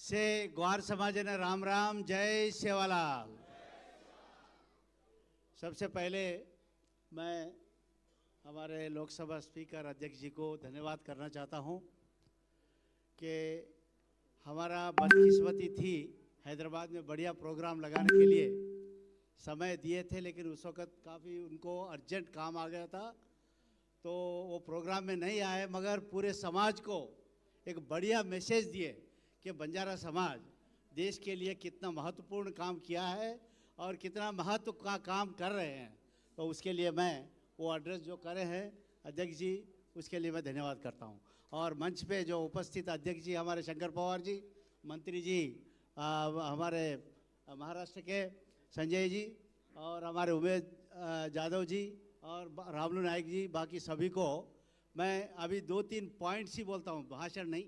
से ग्वार समाज ने राम राम, जय सेवालाल। सबसे पहले मैं हमारे लोकसभा स्पीकर अध्यक्ष जी को धन्यवाद करना चाहता हूं कि हमारा बदकिस्मती थी, हैदराबाद में बढ़िया प्रोग्राम लगाने के लिए समय दिए थे, लेकिन उस वक़्त काफ़ी उनको अर्जेंट काम आ गया था तो वो प्रोग्राम में नहीं आए, मगर पूरे समाज को एक बढ़िया मैसेज दिए कि बंजारा समाज देश के लिए कितना महत्वपूर्ण काम किया है और कितना महत्व का काम कर रहे हैं। तो उसके लिए मैं वो एड्रेस जो करे हैं अध्यक्ष जी, उसके लिए मैं धन्यवाद करता हूं। और मंच पे जो उपस्थित अध्यक्ष जी हमारे शंकर पवार जी, मंत्री जी हमारे महाराष्ट्र के संजय जी, और हमारे उमेश जाधव जी और रामलू नायक जी, बाकी सभी को मैं अभी 2-3 पॉइंट्स ही बोलता हूँ, भाषण नहीं,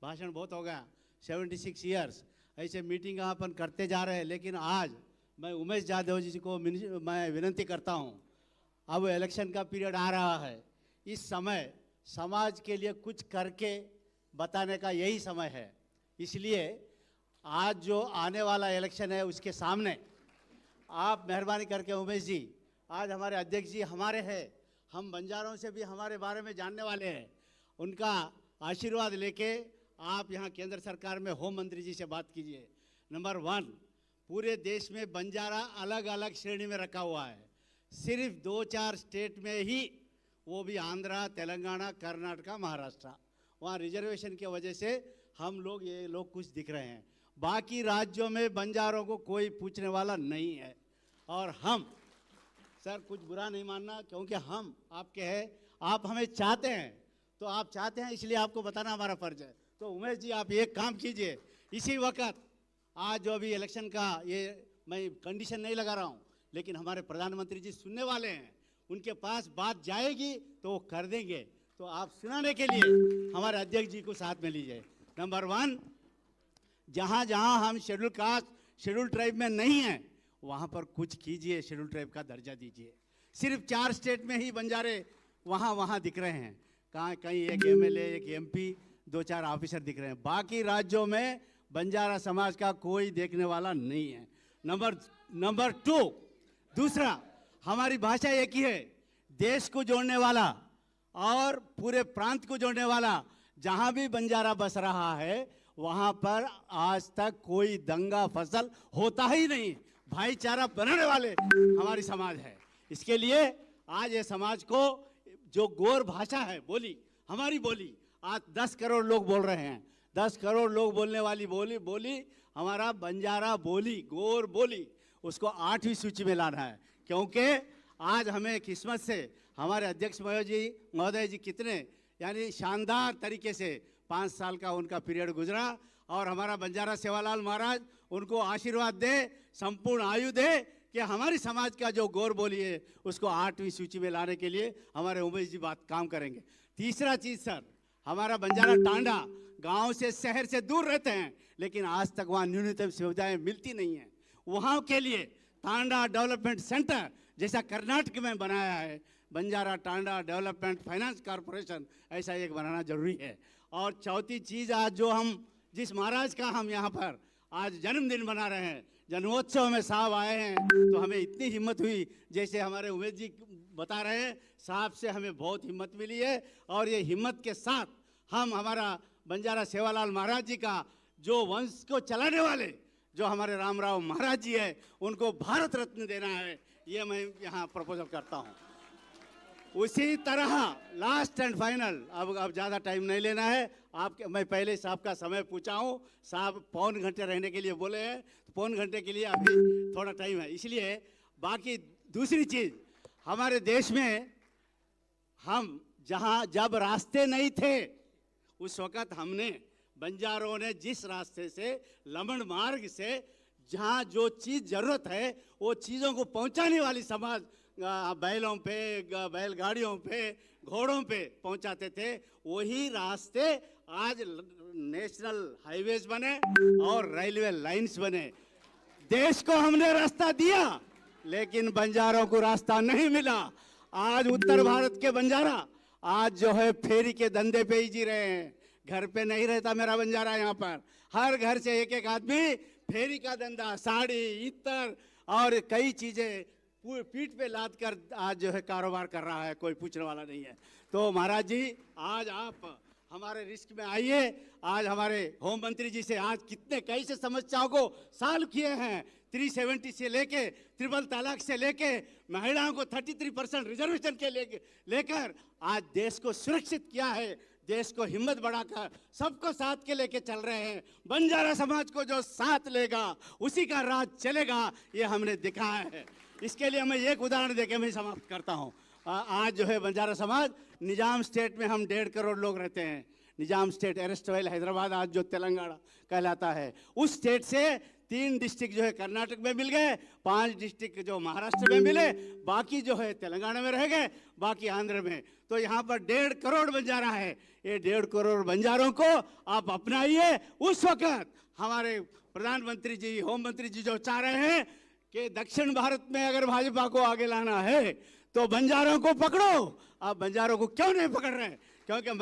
भाषण बहुत हो गया। 76 ईयर्स ऐसे मीटिंग अपन करते जा रहे हैं, लेकिन आज मैं उमेश जाधव जी को मैं विनती करता हूँ, अब इलेक्शन का पीरियड आ रहा है, इस समय समाज के लिए कुछ करके बताने का यही समय है। इसलिए आज जो आने वाला इलेक्शन है उसके सामने आप मेहरबानी करके उमेश जी, आज हमारे अध्यक्ष जी हमारे हैं, हम बंजारों से भी हमारे बारे में जानने वाले हैं, उनका आशीर्वाद लेके आप यहाँ केंद्र सरकार में होम मंत्री जी से बात कीजिए। नंबर 1, पूरे देश में बंजारा अलग अलग श्रेणी में रखा हुआ है, सिर्फ 2-4 स्टेट में ही, वो भी आंध्रा, तेलंगाना, कर्नाटका, महाराष्ट्र, वहाँ रिजर्वेशन की वजह से हम लोग ये लोग कुछ दिख रहे हैं। बाकी राज्यों में बंजारों को कोई पूछने वाला नहीं है। और हम सर कुछ बुरा नहीं मानना, क्योंकि हम आपके हैं, आप हमें चाहते हैं, तो आप चाहते हैं इसलिए आपको बताना हमारा फर्ज है। तो उमेश जी आप एक काम कीजिए, इसी वक्त आज जो अभी इलेक्शन का ये मैं कंडीशन नहीं लगा रहा हूँ, लेकिन हमारे प्रधानमंत्री जी सुनने वाले हैं, उनके पास बात जाएगी तो वो कर देंगे, तो आप सुनाने के लिए हमारे अध्यक्ष जी को साथ में लीजिए। नंबर 1, जहाँ जहाँ हम शेड्यूल कास्ट, शेड्यूल ट्राइब में नहीं हैं, वहाँ पर कुछ कीजिए, शेड्यूल ट्राइब का दर्जा दीजिए। सिर्फ 4 स्टेट में ही बंजारे वहाँ दिख रहे हैं, कहीं एक MLA, एक MP, 2-4 ऑफिसर दिख रहे हैं, बाकी राज्यों में बंजारा समाज का कोई देखने वाला नहीं है। नंबर 2, दूसरा, हमारी भाषा एक ही है, देश को जोड़ने वाला और पूरे प्रांत को जोड़ने वाला, जहाँ भी बंजारा बस रहा है वहाँ पर आज तक कोई दंगा फसल होता ही नहीं, भाईचारा बनाने वाले हमारी समाज है। इसके लिए आज ये समाज को जो गोर भाषा है, बोली, हमारी बोली, आज 10 करोड़ लोग बोल रहे हैं, 10 करोड़ लोग बोलने वाली बोली हमारा बंजारा बोली, गोर बोली, उसको 8वीं सूची में लाना है। क्योंकि आज हमें किस्मत से हमारे अध्यक्ष महोदय जी कितने यानी शानदार तरीके से 5 साल का उनका पीरियड गुजरा, और हमारा बंजारा सेवालाल महाराज उनको आशीर्वाद दे, संपूर्ण आयु दे कि हमारी समाज का जो गौर बोली है उसको 8वीं सूची में लाने के लिए हमारे उमेश जी बात काम करेंगे। तीसरा चीज़ सर, हमारा बंजारा टांडा गांव से शहर से दूर रहते हैं, लेकिन आज तक वहाँ न्यूनतम सुविधाएं मिलती नहीं हैं। वहाँ के लिए टांडा डेवलपमेंट सेंटर जैसा कर्नाटक में बनाया है, Banjara Tanda development finance corporation, ऐसा एक बनाना जरूरी है। और चौथी चीज़, आज जो हम जिस महाराज का हम यहाँ पर आज जन्मदिन मना रहे हैं, जन्मोत्सव में साहब आए हैं, तो हमें इतनी हिम्मत हुई, जैसे हमारे उमेश जी बता रहे हैं, साहब से हमें बहुत हिम्मत मिली है। और ये हिम्मत के साथ हम हमारा बंजारा सेवालाल महाराज जी का जो वंश को चलाने वाले जो हमारे रामराव महाराज जी है, उनको भारत रत्न देना है, ये मैं यहाँ प्रपोजल करता हूँ। उसी तरह लास्ट एंड फाइनल, अब ज़्यादा टाइम नहीं लेना है आपके, मैं पहले साहब का समय पूछा हूँ, साहब 1.25 घंटे रहने के लिए बोले हैं, तो 1.25 घंटे के लिए अभी थोड़ा टाइम है, इसलिए बाकी दूसरी चीज़, हमारे देश में हम जब रास्ते नहीं थे उस वक़्त हमने बंजारों ने जिस रास्ते से लमण मार्ग से जहाँ जो चीज़ ज़रूरत है वो चीज़ों को पहुँचाने वाली समाज बैलों पे, बैलगाड़ियों पे, घोड़ों पे पहुँचाते थे, वही रास्ते आज नेशनल हाईवेज बने और रेलवे लाइंस बने। देश को हमने रास्ता दिया, लेकिन बंजारों को रास्ता नहीं मिला। आज उत्तर भारत के बंजारा आज जो है फेरी के धंधे पे ही जी रहे हैं, घर पे नहीं रहता मेरा बंजारा यहाँ पर। हर घर से एक एक आदमी फेरी का धंधा, साड़ी, इत्र और कई चीजें पीठ पे लाद कर आज जो है कारोबार कर रहा है, कोई पूछने वाला नहीं है। तो महाराज जी आज आप हमारे रिस्क में आइए। आज हमारे होम मंत्री जी से आज कितने कैसे समस्याओं को सॉल्व किए हैं, 370 से लेके ट्रिपल तलाक से लेके महिलाओं को 33% रिजर्वेशन के लेकर आज देश को सुरक्षित किया है, देश को हिम्मत बढ़ाकर सबको साथ के लेके चल रहे हैं। बंजारा समाज को जो साथ लेगा उसी का राज चलेगा, ये हमने दिखाया है। इसके लिए मैं एक उदाहरण देके मैं समाप्त करता हूँ। आज जो है बंजारा समाज निजाम स्टेट में हम 1.5 करोड़ लोग रहते हैं। निजाम स्टेट एरेस्टवाइल हैदराबाद आज जो तेलंगाना कहलाता है, उस स्टेट से 3 डिस्ट्रिक्ट जो है कर्नाटक में मिल गए, 5 डिस्ट्रिक्ट जो महाराष्ट्र में मिले, बाकी जो है तेलंगाना में रह गए, बाकी आंध्र में। तो यहाँ पर 1.5 करोड़ बंजारा है। ये 1.5 करोड़ बंजारों को आप अपनाइए। उस वक्त हमारे प्रधानमंत्री जी, होम मंत्री जी जो चाह रहे हैं कि दक्षिण भारत में अगर भाजपा को आगे लाना है तो बंजारों को पकड़ो। आप बंजारों को क्यों नहीं पकड़ रहे? क्योंकि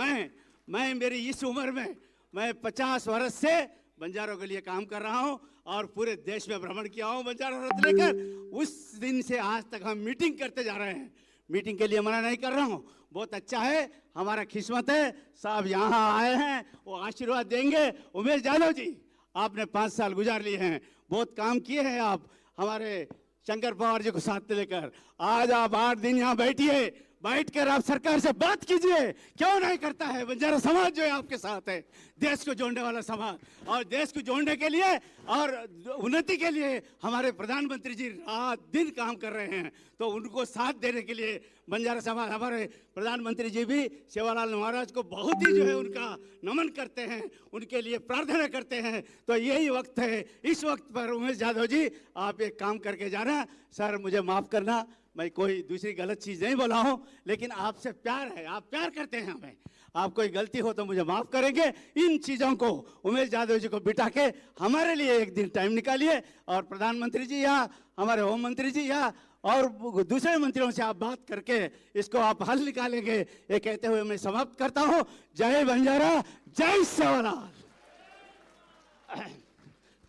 मैं मेरी इस उम्र में मैं 50 वर्ष से बंजारों के लिए काम कर रहा हूं और पूरे देश में भ्रमण किया हूं बंजारा रथ लेकर। उस दिन से आज तक हम मीटिंग करते जा रहे हैं। मीटिंग के लिए मना नहीं कर रहा हूं, बहुत अच्छा है, हमारा किस्मत है, साहब यहाँ आए हैं, वो आशीर्वाद देंगे। उमेश यादव जी, आपने 5 साल गुजार लिए हैं, बहुत काम किए हैं आप हमारे शंकर पवार जी को साथ लेकर। आज आप 8 दिन यहाँ बैठिए, बैठकर आप सरकार से बात कीजिए। क्यों नहीं करता है बंजारा समाज जो है आपके साथ है, देश को जोड़ने वाला समाज। और देश को जोड़ने के लिए और उन्नति के लिए हमारे प्रधानमंत्री जी रात दिन काम कर रहे हैं। तो उनको साथ देने के लिए बंजारा समाज, हमारे प्रधानमंत्री जी भी सेवालाल महाराज को बहुत ही जो है उनका नमन करते हैं, उनके लिए प्रार्थना करते हैं। तो यही वक्त है, इस वक्त पर उमेश यादव जी आप एक काम करके जाना। सर मुझे माफ़ करना, मैं कोई दूसरी गलत चीज़ नहीं बोला हूँ, लेकिन आपसे प्यार है, आप प्यार करते हैं हमें। आप कोई गलती हो तो मुझे माफ़ करेंगे। इन चीज़ों को उमेश यादव जी को बिठा के हमारे लिए एक दिन टाइम निकालिए और प्रधानमंत्री जी या हमारे होम मंत्री जी या और दूसरे मंत्रियों से आप बात करके इसको आप हल निकालेंगे। ये कहते हुए मैं समाप्त करता हूँ। जय बंजारा, जय सेवालाल।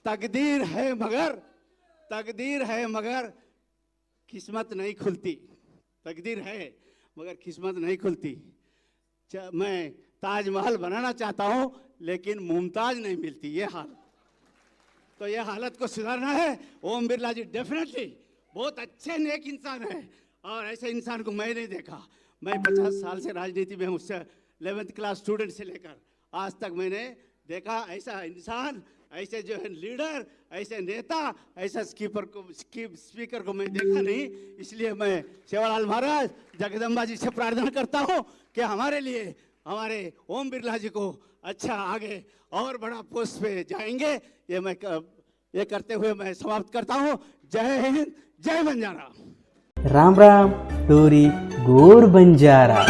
तकदीर है मगर किस्मत नहीं खुलती। तकदीर है मगर किस्मत नहीं खुलती। मैं ताजमहल बनाना चाहता हूँ लेकिन मुमताज नहीं मिलती, ये हालत। तो ये हालत को सुधारना है। ओम बिरला जी डेफिनेटली बहुत अच्छे नेक इंसान है और ऐसे इंसान को मैं नहीं देखा। मैं 50 साल से राजनीति में हूँ, उससे 11th क्लास स्टूडेंट से लेकर आज तक मैंने देखा ऐसा इंसान, ऐसे जो है लीडर, ऐसे नेता, ऐसा स्पीकर को मैं देखा नहीं। इसलिए मैं सेवालाल महाराज, जगदम्बा जी से प्रार्थना करता हूँ कि हमारे लिए, हमारे ओम बिरला जी को अच्छा आगे और बड़ा पोस्ट पे जाएंगे। ये करते हुए मैं समाप्त करता हूँ। जय हिंद, जय बंजारा। राम राम टोरी गोर बंजारा।